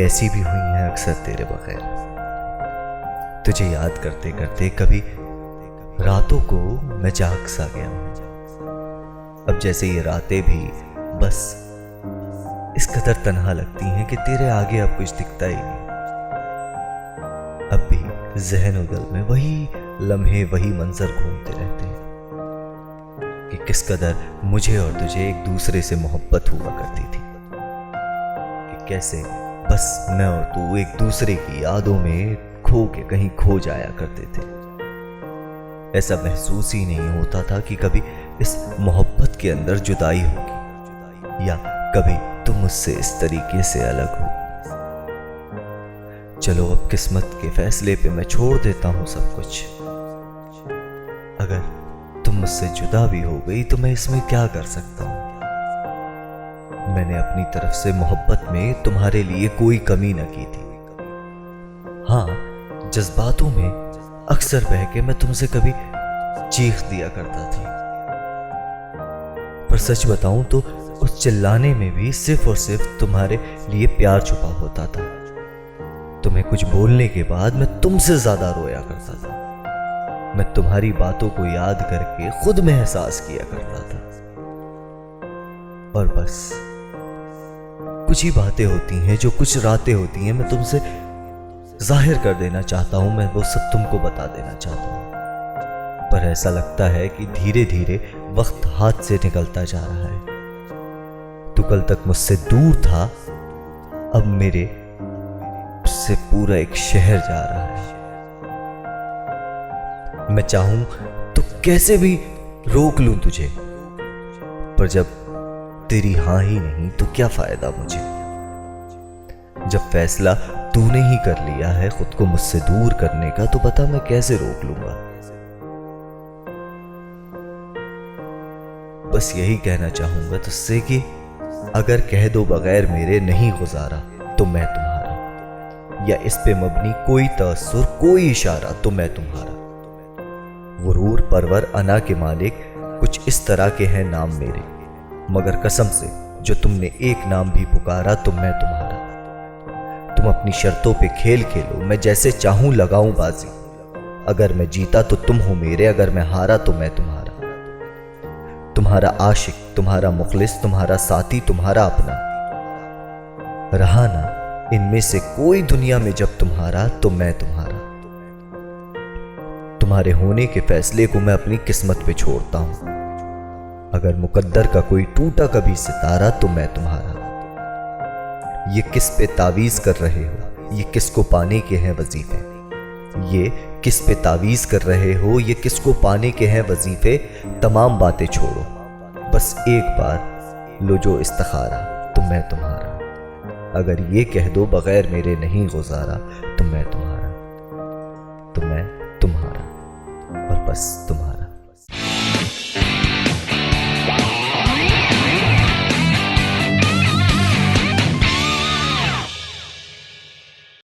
ऐसी भी हुई हैं अक्सर तेरे बगैर। तुझे याद करते करते कभी रातों को मैं जाग सा गया हूं। अब जैसे ये रातें भी बस इस कदर तन्हा लगती हैं कि तेरे आगे अब कुछ दिखता ही नहीं। अब भी ज़हन और दिल में वही लम्हे वही मंजर घूमते रहते हैं कि किस कदर मुझे और तुझे एक दूसरे से मोहब्बत हुआ करती थी, कि कैसे बस मैं और तू एक दूसरे की यादों में खो के कहीं खो जाया करते थे। ऐसा महसूस ही नहीं होता था कि कभी इस मोहब्बत के अंदर जुदाई होगी या कभी तुम मुझसे इस तरीके से अलग हो। चलो अब किस्मत के फैसले पे मैं छोड़ देता हूं सब कुछ। अगर तुम मुझसे जुदा भी हो गई तो मैं इसमें क्या कर सकता हूं। मैंने अपनी तरफ से मोहब्बत में तुम्हारे लिए कोई कमी न की थी। हाँ, जज्बातों में अक्सर बह के मैं तुमसे कभी चीख दिया करता था, पर सच बताऊं तो उस चिल्लाने में भी सिर्फ और सिर्फ तुम्हारे लिए प्यार छुपा होता था। तुम्हें कुछ बोलने के बाद मैं तुमसे ज्यादा रोया करता था। मैं तुम्हारी बातों को याद करके खुद में एहसास किया करता था। और बस कुछ ही बातें होती हैं, जो कुछ रातें होती हैं, मैं तुमसे जाहिर कर देना चाहता हूं, मैं वो सब तुमको बता देना चाहता हूं। पर ऐसा लगता है कि धीरे धीरे वक्त हाथ से निकलता जा रहा है। तू कल तक मुझसे दूर था, अब मेरे से पूरा एक शहर जा रहा है। मैं चाहूं तो कैसे भी रोक लूं तुझे, पर जब तेरी हां ही नहीं तो क्या फायदा मुझे। जब फैसला तूने ही कर लिया है खुद को मुझसे दूर करने का, तो बता मैं कैसे रोक लूंगा। बस यही कहना चाहूंगा तुझसे कि अगर कह दो बगैर मेरे नहीं गुजारा तो मैं तुम्हारा, या इस पे मबनी कोई तअस्सुर कोई इशारा तो मैं तुम्हारा। गुरूर परवर अना के मालिक कुछ इस तरह के हैं नाम मेरे, मगर कसम से जो तुमने एक नाम भी पुकारा तो मैं तुम्हारा। तुम अपनी शर्तों पे खेल खेलो, मैं जैसे चाहूं लगाऊं बाजी। अगर मैं जीता तो तुम हो मेरे, अगर मैं हारा तो मैं तुम्हारा। तुम्हारा आशिक, तुम्हारा मुखलिस, तुम्हारा साथी, तुम्हारा अपना। रहा ना इनमें से कोई दुनिया में जब तुम्हारा तो मैं तुम्हारा। तुम्हारे होने के फैसले को मैं अपनी किस्मत पे छोड़ता हूं। अगर मुकद्दर का कोई टूटा कभी सितारा तो मैं तुम्हारा। ये किस पे तावीज कर रहे हो, ये किसको पाने के हैं वजीफे। ये किस पे तावीज कर रहे हो, ये किसको पाने के हैं वजीफे। तमाम बातें छोड़ो, बस एक बार लो जो इस्तिखारा तो मैं तुम्हारा। अगर ये कह दो बगैर मेरे नहीं गुजारा तो मैं तुम्हारा, तो मैं तुम्हारा और बस तुम्हारा।